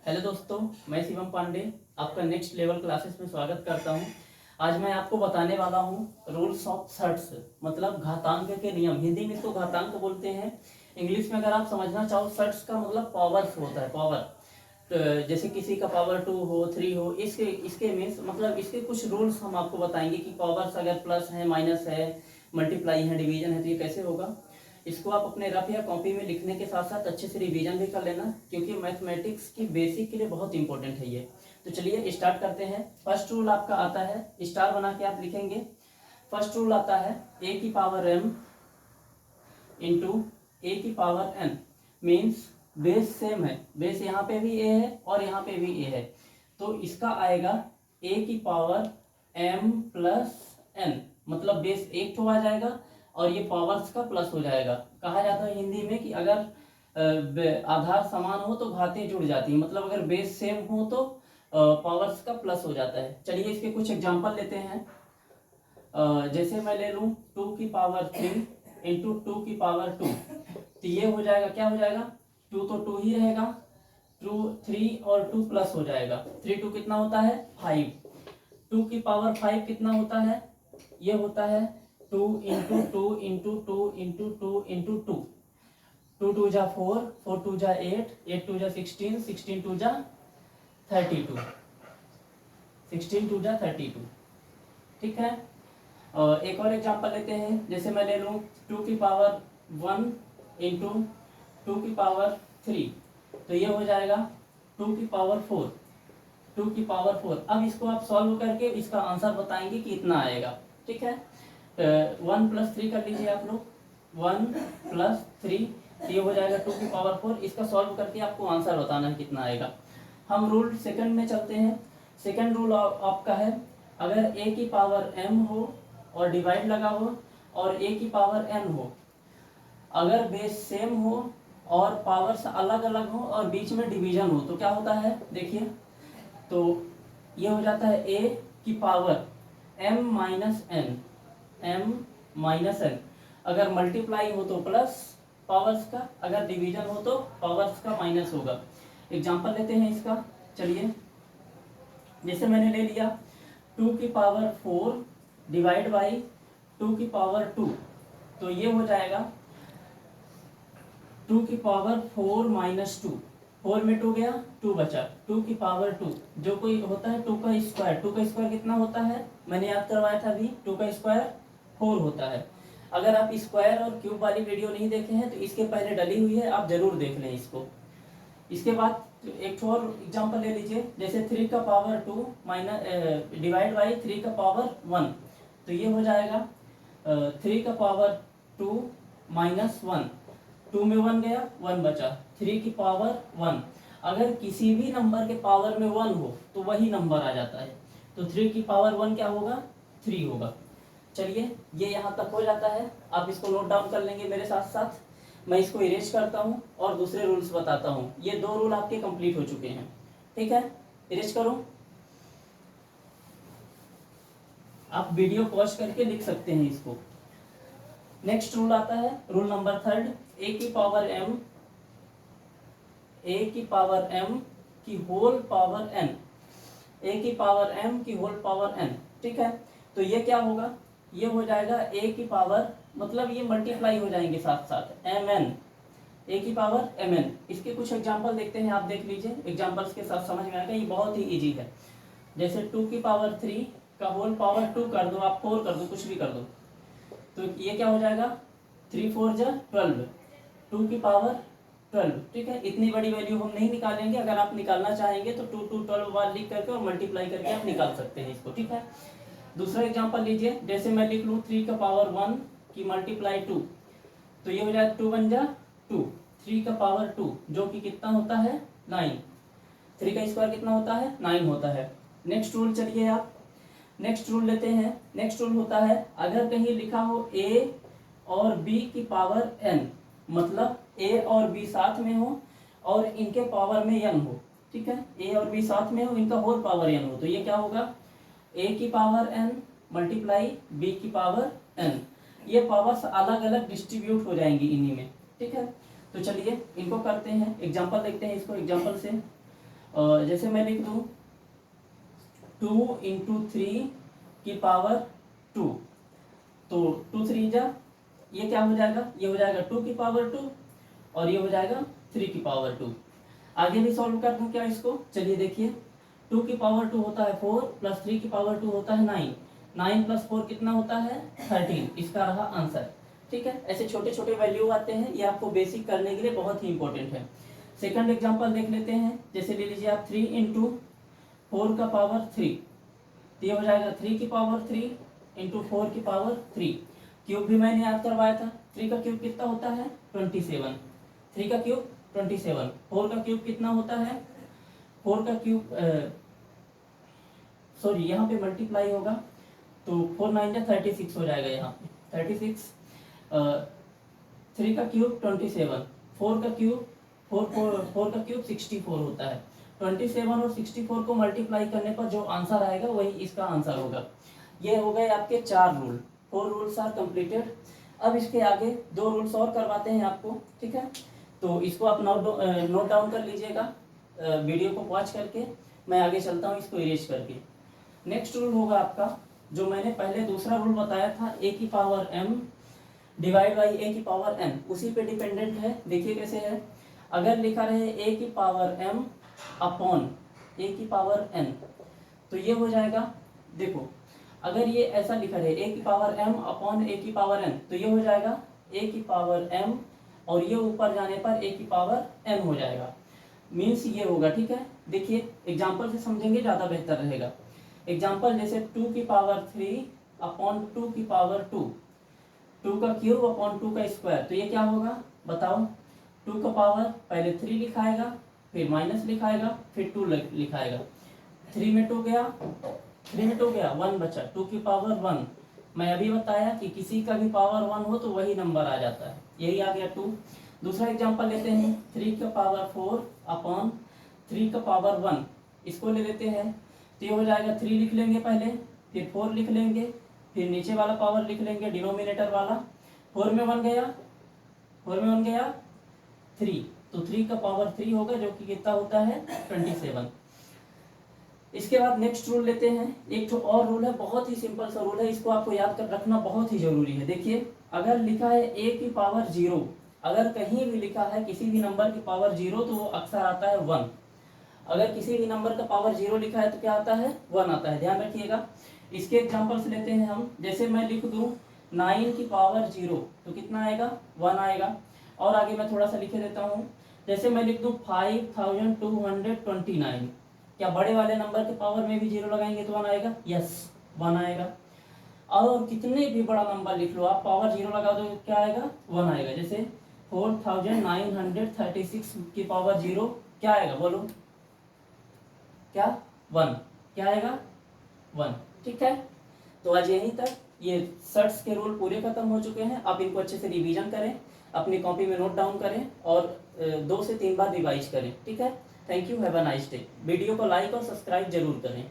Hello दोस्तों, मैं शिवम पांडे आपका नेक्स्ट लेवल क्लासेस में स्वागत करता हूं। आज मैं आपको बताने वाला हूं रूल्स ऑफ सर्ट्स, मतलब घातांक के नियम। हिंदी में इसको घातांक बोलते हैं। इंग्लिश में अगर आप समझना चाहो, सर्ट्स का मतलब पावर्स होता है, पावर। तो जैसे किसी का पावर 2 हो, 3 हो, इसके इसके मीन्स मतलब इसके कुछ रूल्स हम आपको बताएंगे कि पावर्स अगर प्लस है, माइनस है, मल्टीप्लाई है, डिवीजन है, तो ये कैसे होगा। इसको आप अपने रफ या कॉपी में लिखने के साथ साथ अच्छे से रिवीजन भी कर लेना, क्योंकि मैथमेटिक्स की बेसिक के लिए बहुत इंपॉर्टेंट है ये। तो चलिए स्टार्ट करते हैं। फर्स्ट रूल आपका आता है, स्टार बना के आप लिखेंगे। फर्स्ट रूल आता है ए की पावर m इंटू ए की power n। Means base same है, बेस यहाँ पे भी a है और यहाँ पे भी a है, तो इसका आएगा a की पावर m प्लस n, मतलब बेस एक ठो आ जाएगा और ये पावर्स का प्लस हो जाएगा। कहा जाता है हिंदी में कि अगर आधार समान हो तो घातें जुड़ जाती हैं, मतलब अगर बेस सेम हो तो पावर्स का प्लस हो जाता है। चलिए इसके कुछ एग्जांपल लेते हैं। जैसे मैं ले लूँ 2 की पावर 3 इंटू 2 की पावर 2, तो ये हो जाएगा, क्या हो जाएगा, 2 तो 2 ही रहेगा, 2 3 और 2 प्लस हो जाएगा। 3 2 कितना होता है 5। 2 की पावर 5 कितना होता है, ये होता है 2 इंटू 2 इंटू 2 इंटू 2 इंटू 2। 2 2 जा 4, 4 2 जा 8, 8 2 जा 16, 16 2 जा 32, 16 2 जा 32। ठीक है। और एक और एग्जांपल लेते हैं। जैसे मैं ले लूँ 2 की पावर 1 इंटू 2 की पावर 3, तो ये हो जाएगा 2 की पावर 4, 2 की पावर 4। अब इसको आप सॉल्व करके इसका आंसर बताएंगे कि इतना आएगा। ठीक है। 1 प्लस 3 कर लीजिए आप लोग, 1 प्लस 3, ये हो जाएगा 2 की पावर 4। इसका सॉल्व करके आपको आंसर बताना है कितना आएगा। हम रूल सेकंड में चलते हैं। सेकंड रूल आपका है, अगर a की पावर m हो और डिवाइड लगा हो और a की पावर n हो, अगर बेस सेम हो और पावर्स अलग अलग हो और बीच में डिवीजन हो, तो क्या होता है देखिए। तो ये हो जाता है a की power m minus n, m minus n। अगर मल्टीप्लाई हो तो प्लस पावर्स का, अगर डिवीजन हो तो पावर्स का माइनस होगा। एग्जांपल लेते हैं इसका। चलिए, जैसे मैंने ले लिया 2 की पावर 4 डिवाइड बाई 2 की पावर 2, तो ये हो जाएगा 2 की पावर 4 माइनस 2। 4 में 2 गया, 2 बचा, 2 की पावर 2, जो कोई होता है 2 का स्क्वायर। 2 का स्क्वायर कितना होता है, मैंने याद करवाया था अभी, 2 का स्क्वायर 4 होता है। अगर आप स्क्वायर और क्यूब वाली वीडियो नहीं देखे हैं तो इसके पहले डली हुई है, आप जरूर देख लें इसको। इसके बाद एक और एग्जांपल ले लीजिए। जैसे 3 का पावर 2 माइनस डिवाइड बाई 3 का पावर 1, तो ये हो जाएगा 3 का पावर 2 माइनस 1। 2 में 1 गया, 1 बचा, 3 की पावर 1। अगर किसी भी नंबर के पावर में 1 हो तो वही नंबर आ जाता है, तो 3 की पावर 1 क्या होगा, 3 होगा। चलिए, ये यहाँ तक हो जाता है। आप इसको नोट डाउन कर लेंगे मेरे साथ साथ। मैं इसको इरेज करता हूँ और दूसरे रूल्स बताता हूँ। ये 2 रूल आपके कंप्लीट हो चुके हैं। ठीक है, इरेज करो। आप वीडियो पॉज करके लिख सकते हैं इसको। नेक्स्ट रूल आता है, रूल नंबर 3, a की पावर m, a की पावर m की होल पावर n, a की पावर m की होल पावर n। ठीक है, तो ये क्या होगा, ये हो जाएगा a की पावर, मतलब ये मल्टीप्लाई हो जाएंगे साथ साथ, mn, a की पावर mn। इसके कुछ एग्जांपल देखते हैं, आप देख लीजिए, एग्जांपल्स के साथ समझ में आएगा। ये बहुत ही इजी है। जैसे 2 की पावर 3 का होल पावर 2 कर दो, आप 4 कर दो, कुछ भी कर दो, तो ये क्या हो जाएगा, 3 4 जा 12, 2 की पावर 12। ठीक है, इतनी बड़ी वैल्यू हम नहीं निकालेंगे। अगर आप निकालना चाहेंगे तो 2 2 12 बार लिख करके और मल्टीप्लाई करके आप निकाल सकते हैं इसको। ठीक है, दूसरा एग्जांपल लीजिए। जैसे मैं लिख लूँ 3 का पावर 1 की मल्टीप्लाई 2, तो ये हो जाएगा 2 1 जा 2, 3 का पावर 2, जो कि कितना होता है 9। 3 का स्क्वायर कितना होता है 9 होता है। नेक्स्ट रूल चलिए आप नेक्स्ट रूल लेते हैं। नेक्स्ट रूल होता है, अगर कहीं लिखा हो a और b की पावर n, मतलब a और b साथ में हो और इनके पावर में n हो। ठीक है, a और b साथ में हो, इनका होल पावर n हो, तो ये क्या होगा, a की पावर n मल्टीप्लाई b की पावर n। ये पावर्स अलग अलग डिस्ट्रीब्यूट हो जाएंगी इन्हीं में। ठीक है, तो चलिए इनको करते हैं, एग्जांपल देखते हैं इसको एग्जांपल से। जैसे मैं लिख दूं 2 इंटू 3 की पावर 2, तो 2 3 जा, ये क्या हो जाएगा, ये हो जाएगा 2 की पावर 2 और ये हो जाएगा 3 की पावर 2। आगे भी सॉल्व कर दूं क्या इसको, चलिए देखिए 2 की पावर 2 होता है 4 प्लस 3 की पावर 2 होता है 9, 9 प्लस 4 कितना होता है 13, इसका रहा आंसर। ठीक है, ऐसे छोटे छोटे वैल्यू आते हैं, ये आपको बेसिक करने के लिए बहुत ही इंपॉर्टेंट है। सेकंड एग्जांपल देख लेते हैं, जैसे ले लीजिए आप 3 इंटू 4 का पावर 3, तो ये हो जाएगा 3 की पावर 3 इंटू 4 की पावर 3। क्यूब भी मैंने याद करवाया था, 3 का क्यूब कितना होता है 27, 3 का क्यूब 27, 4 का क्यूब कितना होता है 4 का क्यूब सॉरी यहाँ पे मल्टीप्लाई होगा तो 4 9 जा 36 हो जाएगा, यहाँ पे 36। 3 का क्यूब 27, 4 का क्यूब 4 का क्यूब 64 होता है। 27 और 64 को मल्टीप्लाई करने पर जो आंसर आएगा वही इसका आंसर होगा। ये हो गए आपके 4 रूल, 4 रूल्स आर कंप्लीटेड। अब इसके आगे 2 रूल्स और करवाते हैं आपको, ठीक है, तो इसको आप नोट डाउन कर लीजिएगा वीडियो को वॉच करके। मैं आगे चलता हूँ इसको इरेज करके। नेक्स्ट रूल होगा आपका, जो मैंने पहले दूसरा रूल बताया था, ए की पावर m डिवाइड बाई ए की पावर n, उसी पे डिपेंडेंट है। देखिए कैसे है, अगर लिखा रहे ए की पावर m अपॉन ए की पावर n, तो ये हो जाएगा, देखो अगर ये ऐसा लिखा रहे ए की पावर m अपॉन ए की पावर n, तो ये हो जाएगा ए की पावर m और ये ऊपर जाने पर ए की पावर n हो जाएगा, मीन्स ये होगा। ठीक है, देखिए एग्जाम्पल से समझेंगे ज़्यादा बेहतर रहेगा। एग्जाम्पल जैसे 2 की पावर 3 अपॉन 2 की पावर 2, 2 का क्यूब अपॉन 2 का स्क्वायर, तो ये क्या होगा बताओ। 2 का पावर पहले 3 लिखाएगा, फिर माइनस लिखाएगा, फिर 2 लिखाएगा। 3 में 2 गया, 3 में 2 गया, 1 बचा, 2 की पावर 1। मैं अभी बताया कि किसी का भी पावर 1 हो तो वही नंबर आ जाता है, यही आ गया 2। दूसरा एग्जाम्पल लेते हैं, 3 का पावर 4 अपॉन 3 का पावर 1, इसको ले लेते हैं, तो ये हो जाएगा 3 लिख लेंगे पहले, फिर 4 लिख लेंगे, फिर नीचे वाला पावर लिख लेंगे डिनोमिनेटर वाला। 4 में 1 गया, 4 में 1 गया 3, तो 3 का पावर 3 होगा, जो कि कितना होता है 27। इसके बाद नेक्स्ट रूल लेते हैं, एक तो और रूल है, बहुत ही सिंपल सा रूल है, इसको आपको याद कर रखना बहुत ही जरूरी है। देखिए अगर लिखा है ए की पावर 0, अगर कहीं भी लिखा है किसी भी नंबर की पावर 0 तो वो अक्सर आता है 1। अगर किसी भी नंबर का पावर 0 लिखा है तो क्या आता है 1 आता है, ध्यान रखिएगा। इसके एग्जांपल्स लेते हैं हम, जैसे मैं लिख दूं 9 की पावर 0, तो कितना आएगा 1 आएगा। और आगे मैं थोड़ा सा लिखे देता हूँ, जैसे मैं लिख दूं 5229, क्या बड़े वाले नंबर के पावर में भी 0 लगाएंगे तो 1 आएगा, यस 1 आएगा। और कितने भी बड़ा नंबर लिख लो आप, पावर 0 लगा दो क्या आएगा 1 आएगा। जैसे 4936 की पावर 0 क्या आएगा बोलो, क्या 1, क्या आएगा 1। ठीक है, तो आज यहीं तक, ये सर्ट्स के रूल पूरे खत्म हो चुके हैं। आप इनको अच्छे से रिवीजन करें, अपनी कॉपी में नोट डाउन करें और 2 से 3 बार रिवाइज करें। ठीक है, thank you, have a nice day. Video को लाइक और सब्सक्राइब जरूर करें।